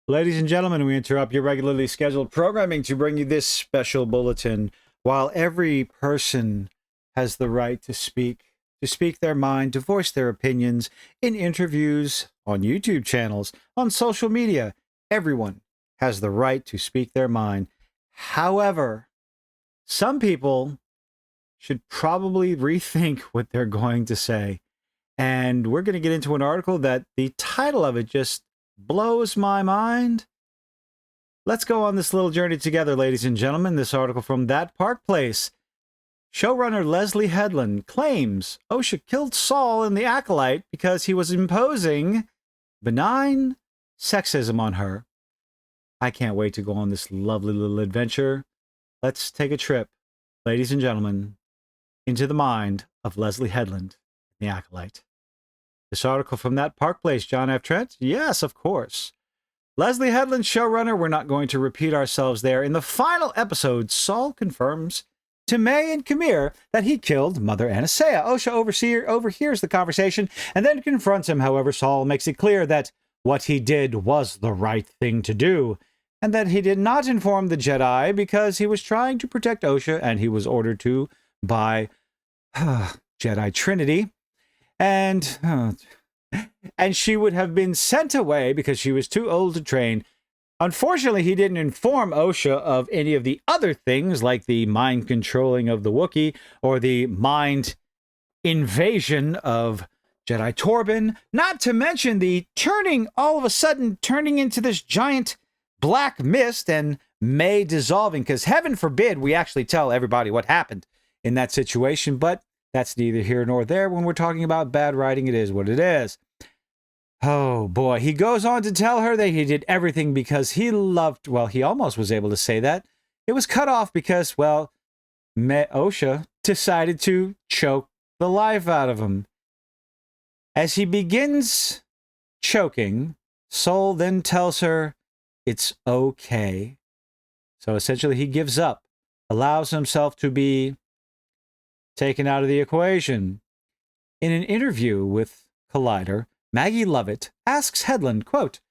Ladies and gentlemen, we interrupt your regularly scheduled programming to bring you this special bulletin. While every person has the right to speak their mind, to voice their opinions in interviews, on YouTube channels, on social media, everyone has the right to speak their mind. However, some people should probably rethink what they're going to say. And we're going to get into an article that the title of it just blows my mind. Let's go on this little journey together, ladies and gentlemen. This article from That Park Place. Showrunner Leslie Headland claims Osha killed Saul in The Acolyte because he was imposing benign sexism on her. I can't wait to go on this lovely little adventure. Let's take a trip, ladies and gentlemen, into the mind of Leslie Headland, The Acolyte. This article from That Park Place, John F. Trent? Yes, of course. Leslie Headland, showrunner. We're not going to repeat ourselves there. In the final episode, Saul confirms to May and Camille that he killed Mother Anastasia. Osha overhears the conversation and then confronts him. However, Saul makes it clear that what he did was the right thing to do, and that he did not inform the Jedi because he was trying to protect Osha, and he was ordered to by Jedi Trinity. And she would have been sent away because she was too old to train. Unfortunately, he didn't inform Osha of any of the other things, like the mind controlling of the Wookiee or the mind invasion of Jedi Torben, not to mention the all of a sudden turning into this giant black mist and May dissolving, because heaven forbid we actually tell everybody what happened in that situation, but that's neither here nor there. When we're talking about bad writing, it is what it is. Oh, boy. He goes on to tell her that he did everything because he loved... Well, he almost was able to say that. It was cut off because, well, Osha decided to choke the life out of him. As he begins choking, Saul then tells her it's okay. So essentially, he gives up, allows himself to be taken out of the equation. In an interview with Collider, Maggie Lovett asks Headland, quote,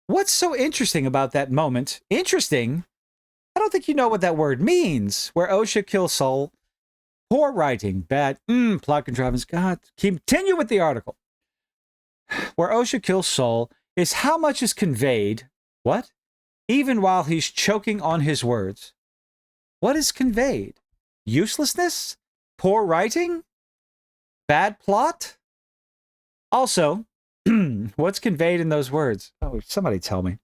"What's so interesting about that moment?" Interesting? I don't think you know what that word means. Where Osha kills Saul. Poor writing. Bad. Plot contrivance. God. Continue with the article. Where Osha kills Saul is how much is conveyed. What? Even while he's choking on his words. What is conveyed? Uselessness? Poor writing? Bad plot? Also, what's conveyed in those words? Oh, somebody tell me.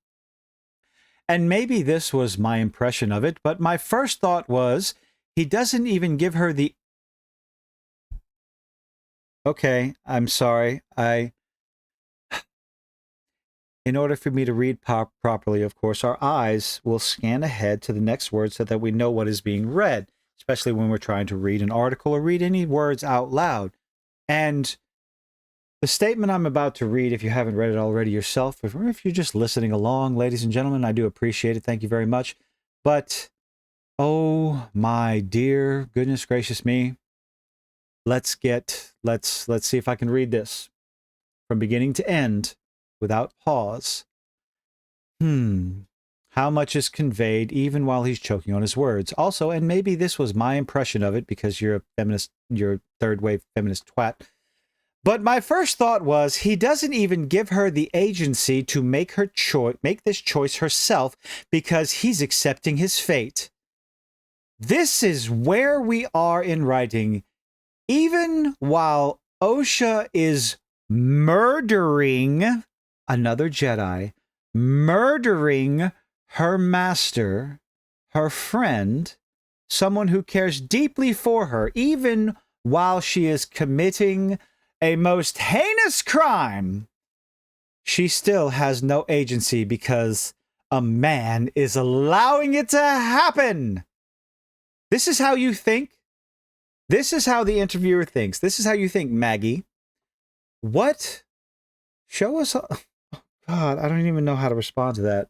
And maybe this was my impression of it, but my first thought was, he doesn't even give her the... Okay, I'm sorry. In order for me to read properly, of course, our eyes will scan ahead to the next word so that we know what is being read, especially when we're trying to read an article or read any words out loud. And the statement I'm about to read, if you haven't read it already yourself, or if you're just listening along, ladies and gentlemen, I do appreciate it. Thank you very much. But, oh my dear goodness gracious me, let's see if I can read this from beginning to end without pause. How much is conveyed even while he's choking on his words. Also, and maybe this was my impression of it because you're a feminist, you're a third-wave feminist twat. But my first thought was, he doesn't even give her the agency to make this choice herself because he's accepting his fate. This is where we are in writing. Even while Osha is murdering another Jedi, murdering her master, her friend, someone who cares deeply for her, even while she is committing a most heinous crime, she still has no agency because a man is allowing it to happen. This is how you think? This is how the interviewer thinks. This is how you think, Maggie. What? Show us... God, I don't even know how to respond to that.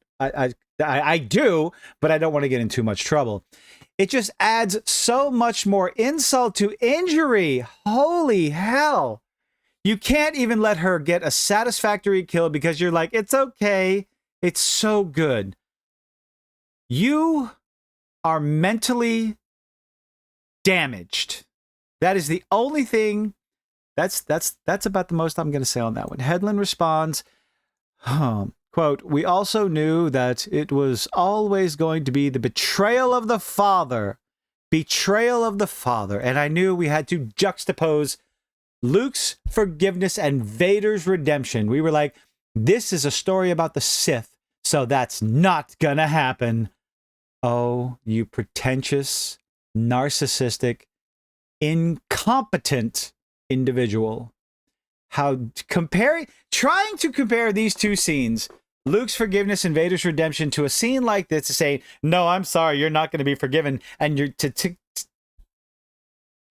I do, but I don't want to get in too much trouble. It just adds so much more insult to injury. Holy hell. You can't even let her get a satisfactory kill because you're like, it's okay. It's so good. You are mentally damaged. That is the only thing. That's about the most I'm going to say on that one. Headland responds, quote, "We also knew that it was always going to be the betrayal of the father. Betrayal of the father. And I knew we had to juxtapose Luke's forgiveness and Vader's redemption. We were like, this is a story about the Sith, so that's not going to happen." Oh, you pretentious, narcissistic, incompetent individual. Trying to compare these two scenes, Luke's forgiveness and Vader's redemption, to a scene like this, to say, no, I'm sorry, you're not going to be forgiven. And you're to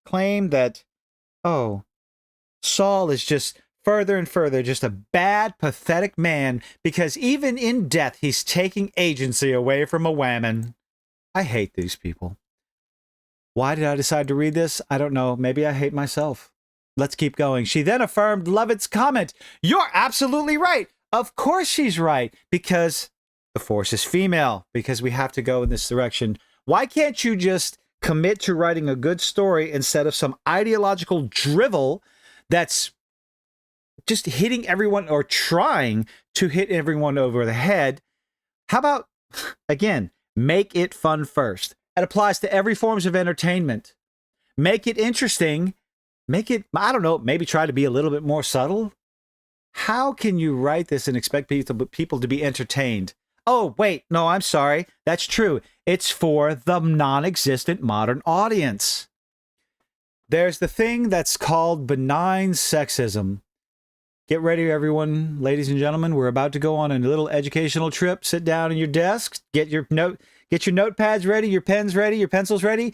claim that, oh, Saul is just further and further just a bad, pathetic man, because even in death, he's taking agency away from a whammon. I hate these people. Why did I decide to read this? I don't know. Maybe I hate myself. Let's keep going. She then affirmed Lovett's comment. You're absolutely right. Of course she's right, because the Force is female, because we have to go in this direction. Why can't you just commit to writing a good story instead of some ideological drivel that's just hitting everyone, or trying to hit everyone over the head? How about, again, make it fun first. It applies to every forms of entertainment. Make it interesting. Make it, I don't know, maybe try to be a little bit more subtle. How can you write this and expect people to be entertained? Oh, wait, no, I'm sorry. That's true. It's for the non-existent modern audience. There's the thing that's called benign sexism. Get ready, everyone, ladies and gentlemen. We're about to go on a little educational trip. Sit down at your desks. Get your notepads ready, your pens ready, your pencils ready.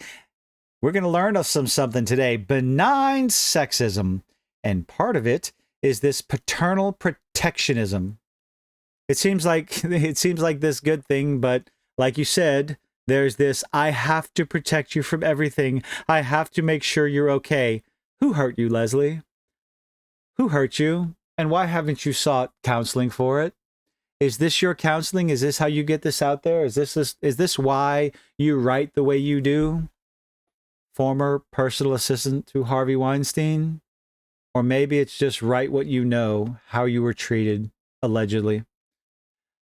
We're going to learn something today. Benign sexism. And part of it is this paternal protectionism. It seems like this good thing, but like you said, there's this, I have to protect you from everything. I have to make sure you're okay. Who hurt you, Leslie? Who hurt you? And why haven't you sought counseling for it? Is this your counseling? Is this how you get this out there? Is this why you write the way you do? Former personal assistant to Harvey Weinstein? Or maybe it's just write what you know, how you were treated, allegedly.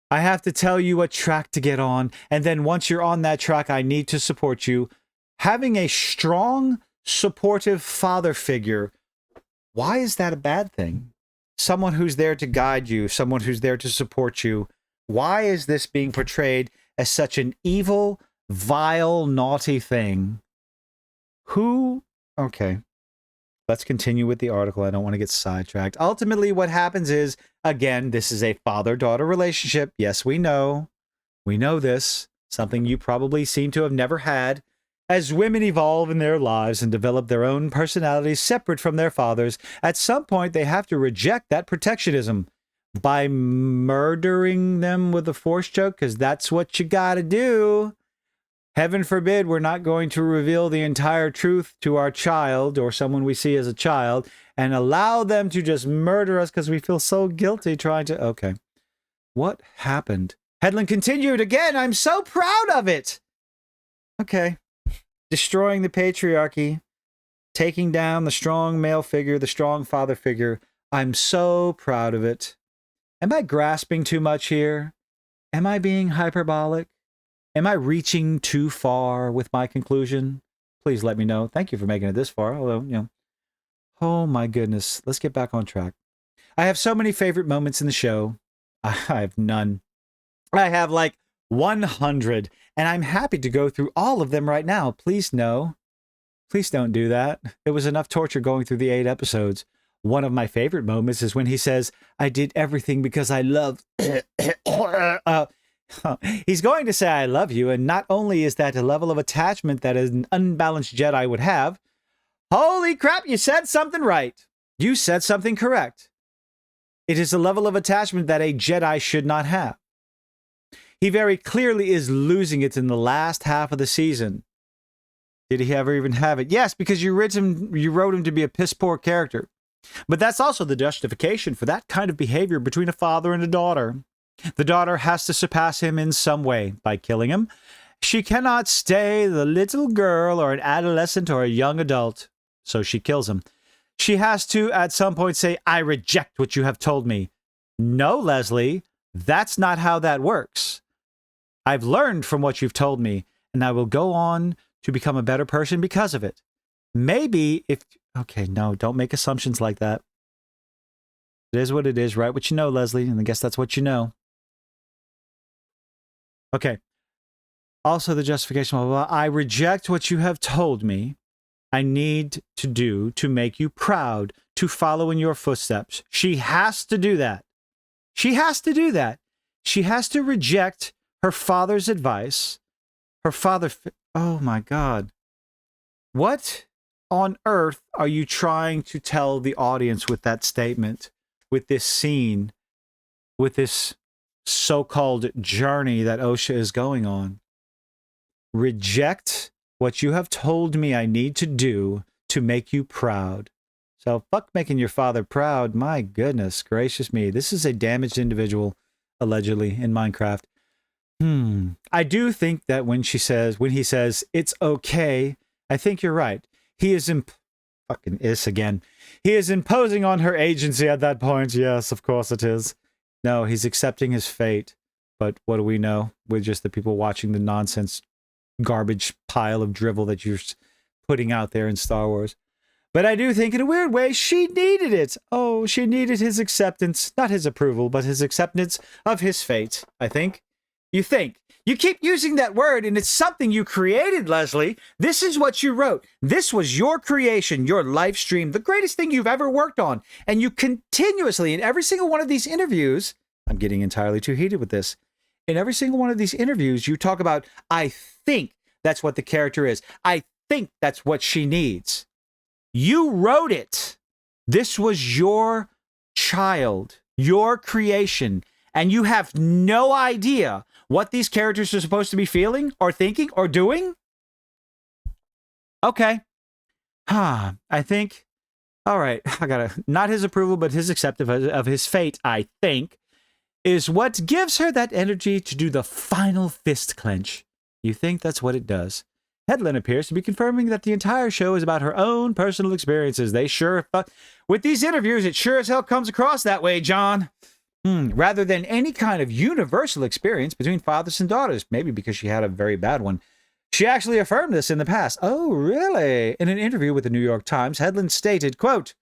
I have to tell you what track to get on, and then once you're on that track, I need to support you. Having a strong, supportive father figure, why is that a bad thing? Someone who's there to guide you, someone who's there to support you. Why is this being portrayed as such an evil, vile, naughty thing? Okay. Let's continue with the article. I don't want to get sidetracked. Ultimately, what happens is, again, this is a father-daughter relationship. Yes, we know. We know this. Something you probably seem to have never had. As women evolve in their lives and develop their own personalities separate from their fathers, at some point they have to reject that protectionism by murdering them with a Force choke, because that's what you gotta do. Heaven forbid we're not going to reveal the entire truth to our child or someone we see as a child and allow them to just murder us because we feel so guilty trying to... Okay. What happened? Headland continued, again, I'm so proud of it. Okay. Destroying the patriarchy, taking down the strong male figure, the strong father figure. I'm so proud of it. Am I grasping too much here? Am I being hyperbolic? Am I reaching too far with my conclusion? Please let me know. Thank you for making it this far. Although, oh my goodness. Let's get back on track. I have so many favorite moments in the show. I have none. I have like 100, and I'm happy to go through all of them right now. Please no. Please don't do that. It was enough torture going through the 8 episodes. One of my favorite moments is when he says, I did everything because I love... He's going to say, I love you, and not only is that a level of attachment that an unbalanced Jedi would have, holy crap, you said something right. You said something correct. It is a level of attachment that a Jedi should not have. He very clearly is losing it in the last half of the season. Did he ever even have it? Yes, because you wrote him to be a piss-poor character. But that's also the justification for that kind of behavior between a father and a daughter. The daughter has to surpass him in some way by killing him. She cannot stay the little girl or an adolescent or a young adult, so she kills him. She has to, at some point, say, I reject what you have told me. No, Leslie, that's not how that works. I've learned from what you've told me, and I will go on to become a better person because of it. Maybe if... Okay, no, don't make assumptions like that. It is what it is, right? What you know, Leslie, and I guess that's what you know. Okay. Also, the justification, blah, blah, blah. I reject what you have told me I need to do to make you proud, to follow in your footsteps. She has to do that. She has to do that. She has to reject her father's advice. Her father... Oh, my God. What on earth are you trying to tell the audience with that statement, with this scene, with this so-called journey that Osha is going on? Reject what you have told me I need to do to make you proud. So fuck making your father proud. My goodness gracious me. This is a damaged individual, allegedly, in Minecraft. I do think that when he says, it's okay, I think you're right. He is fucking is again. He is imposing on her agency at that point. Yes, of course it is. No, he's accepting his fate. But what do we know? We're just the people watching the nonsense garbage pile of drivel that you're putting out there in Star Wars. But I do think in a weird way, she needed it. Oh, she needed his acceptance, not his approval, but his acceptance of his fate, I think. You think. You keep using that word, and it's something you created, Leslie. This is what you wrote. This was your creation, your live stream, the greatest thing you've ever worked on. And you continuously, in every single one of these interviews, I'm getting entirely too heated with this. In every single one of these interviews, you talk about, I think that's what the character is. I think that's what she needs. You wrote it. This was your child, your creation, and you have no idea what these characters are supposed to be feeling or thinking or doing? Okay. I think, all right, I gotta, not his approval, but his acceptance of his fate, I think, is what gives her that energy to do the final fist clench. You think that's what it does? Headland appears to be confirming that the entire show is about her own personal experiences. They sure, with these interviews, it sure as hell comes across that way, John. Rather than any kind of universal experience between fathers and daughters. Maybe because she had a very bad one. She actually affirmed this in the past. Oh, really? In an interview with the New York Times, Headland stated, quote,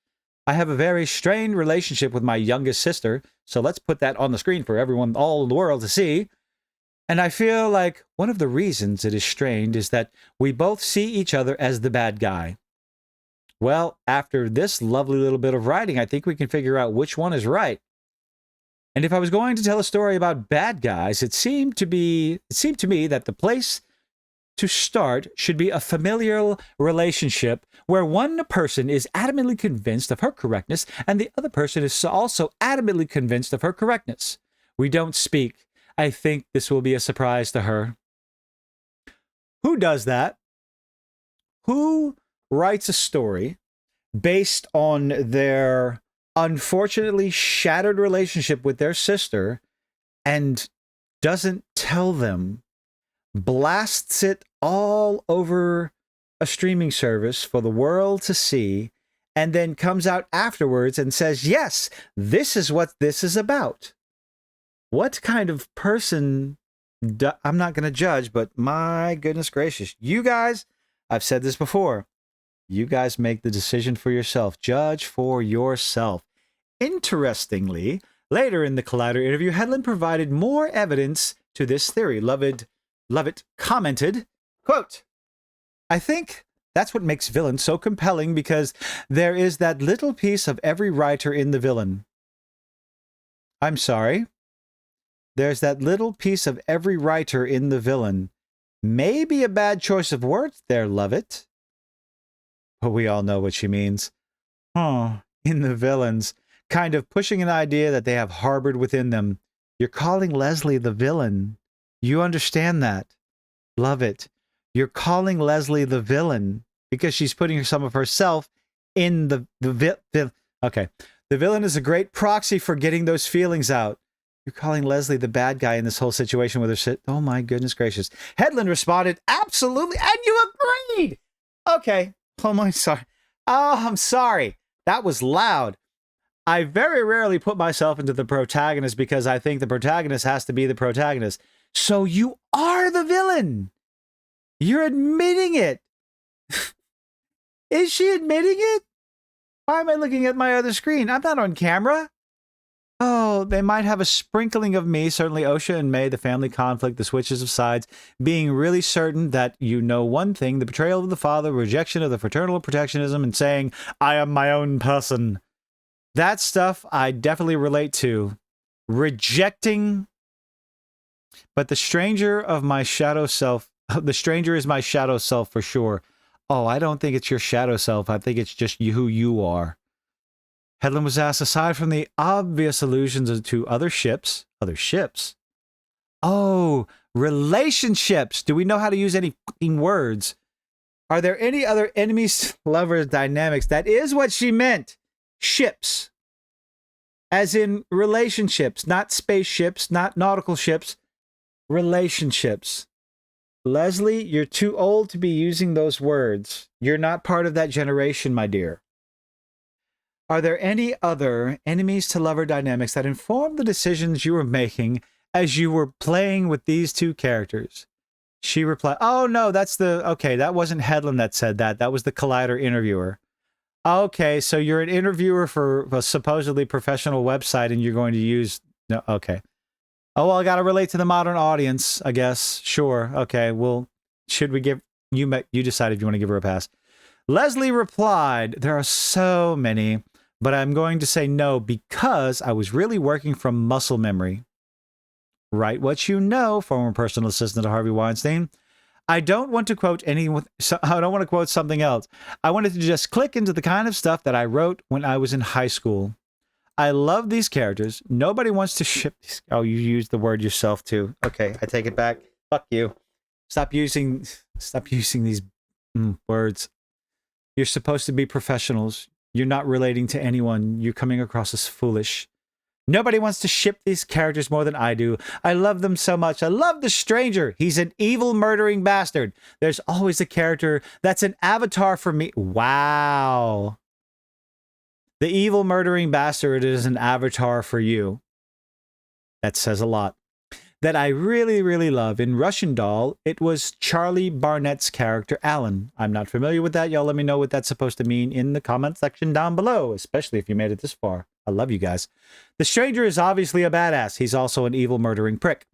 I have a very strained relationship with my youngest sister, so let's put that on the screen for everyone, all the world to see. And I feel like one of the reasons it is strained is that we both see each other as the bad guy. Well, after this lovely little bit of writing, I think we can figure out which one is right. And if I was going to tell a story about bad guys, it seemed to me that the place to start should be a familial relationship where one person is adamantly convinced of her correctness and the other person is also adamantly convinced of her correctness. We don't speak. I think this will be a surprise to her. Who does that? Who writes a story based on their unfortunately shattered relationship with their sister and doesn't tell them, blasts it all over a streaming service for the world to see, and then comes out afterwards and says, yes, this is what this is about? What kind of person, I'm not going to judge, but my goodness gracious, you guys, I've said this before, you guys make the decision for yourself. Judge for yourself. Interestingly, later in the Collider interview, Headland provided more evidence to this theory. Lovett commented, quote, I think that's what makes villains so compelling because there is that little piece of every writer in the villain. I'm sorry. There's that little piece of every writer in the villain. Maybe a bad choice of words there, Lovett. But we all know what she means. In the villains, kind of pushing an idea that they have harbored within them. You're calling Leslie the villain. You understand that. Love it. You're calling Leslie the villain because she's putting some of herself in the okay. The villain is a great proxy for getting those feelings out. You're calling Leslie the bad guy in this whole situation with her shit. Oh my goodness gracious. Headland responded, absolutely, and you agreed. Okay. Oh my, sorry. Oh, I'm sorry. That was loud. I very rarely put myself into the protagonist because I think the protagonist has to be the protagonist. So you are the villain. You're admitting it. Is she admitting it? Why am I looking at my other screen? I'm not on camera. Oh, they might have a sprinkling of me, certainly Osha and May, the family conflict, the switches of sides, being really certain that you know one thing, the betrayal of the father, rejection of the fraternal protectionism, and saying, I am my own person. That stuff I definitely relate to. Rejecting, but the stranger of my shadow self, the stranger is my shadow self for sure. Oh, I don't think it's your shadow self. I think it's just you, who you are. Headland was asked, aside from the obvious allusions to other ships. Oh, relationships. Do we know how to use any fucking words? Are there any other enemies, lovers, dynamics? That is what she meant. Ships. As in relationships, not spaceships, not nautical ships. Relationships. Leslie, you're too old to be using those words. You're not part of that generation, my dear. Are there any other enemies to lover dynamics that informed the decisions you were making as you were playing with these two characters? She replied, oh no, that's the, okay, that wasn't Headland that said that. That was the Collider interviewer. Okay, so you're an interviewer for a supposedly professional website and you're going to use, no, okay. Oh, well, I got to relate to the modern audience, I guess. Sure. Okay, well, should we give, you decide if you want to give her a pass. Leslie replied, there are so many, but I'm going to say no because I was really working from muscle memory. Write what you know, former personal assistant to Harvey Weinstein. I don't want to quote anyone. I don't want to quote something else. I wanted to just click into the kind of stuff that I wrote when I was in high school. I love these characters. Nobody wants to ship these. Oh, you used the word yourself too. Okay, I take it back. Fuck you. Stop using these words. You're supposed to be professionals. You're not relating to anyone. You're coming across as foolish. Nobody wants to ship these characters more than I do. I love them so much. I love the stranger. He's an evil murdering bastard. There's always a character that's an avatar for me. Wow. The evil murdering bastard is an avatar for you. That says a lot. That I really, really love. In Russian Doll, it was Charlie Barnett's character, Alan. I'm not familiar with that. Y'all let me know what that's supposed to mean in the comment section down below, especially if you made it this far. I love you guys. The stranger is obviously a badass. He's also an evil murdering prick.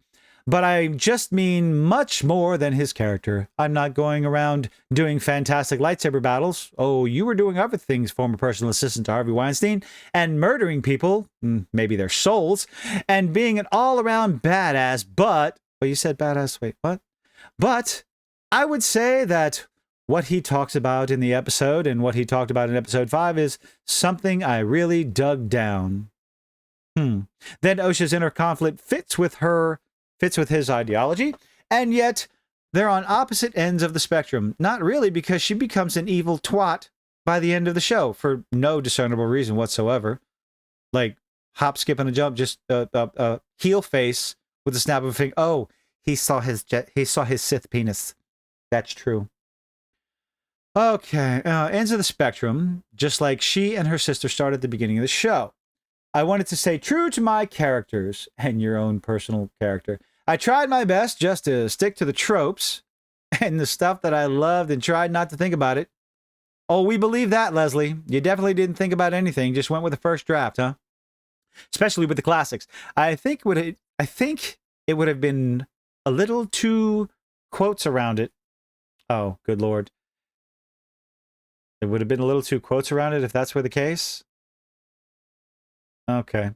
But I just mean much more than his character. I'm not going around doing fantastic lightsaber battles. Oh, you were doing other things, former personal assistant to Harvey Weinstein, and murdering people, maybe their souls, and being an all-around badass, but... Oh, you said badass? Wait, what? But I would say that what he talks about in the episode and what he talked about in episode 5 is something I really dug down. Then Osha's inner conflict fits with his ideology, and yet they're on opposite ends of the spectrum. Not really, because she becomes an evil twat by the end of the show for no discernible reason whatsoever. Like, hop, skip, and a jump, just heel face with a snap of a finger. Oh, he saw his Sith penis. That's true. Okay, ends of the spectrum, just like she and her sister started at the beginning of the show. I wanted to stay true to my characters and your own personal character. I tried my best just to stick to the tropes and the stuff that I loved and tried not to think about it. Oh, we believe that, Leslie. You definitely didn't think about anything, just went with the first draft, huh? Especially with the classics. I think it would have been a little too quotes around it. Oh, good Lord. It would have been a little too quotes around it if that's were the case. Okay.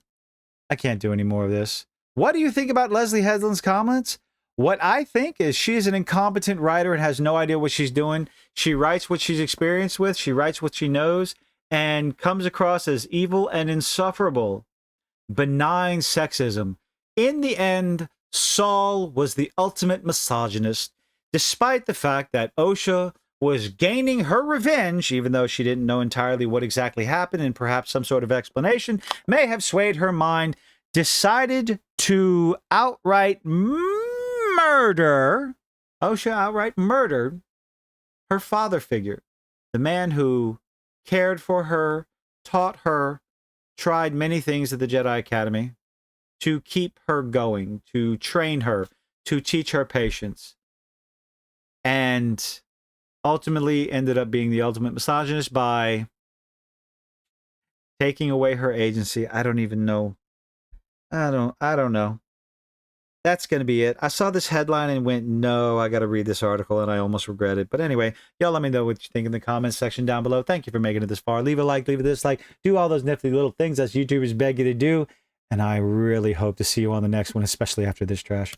I can't do any more of this. What do you think about Leslie Headland's comments? What I think is she's an incompetent writer and has no idea what she's doing. She writes what she's experienced with. She writes what she knows and comes across as evil and insufferable. Benign sexism. In the end, Saul was the ultimate misogynist, despite the fact that Osha was gaining her revenge, even though she didn't know entirely what exactly happened, and perhaps some sort of explanation may have swayed her mind. decided to outright murder, Osha outright murdered her father figure, the man who cared for her, taught her, tried many things at the Jedi Academy to keep her going, to train her, to teach her patience, and ultimately ended up being the ultimate misogynist by taking away her agency. I don't even know. I don't know. That's going to be it. I saw this headline and went, no, I got to read this article, and I almost regret it. But anyway, y'all let me know what you think in the comments section down below. Thank you for making it this far. Leave a like, leave a dislike, do all those nifty little things that YouTubers beg you to do. And I really hope to see you on the next one, especially after this trash.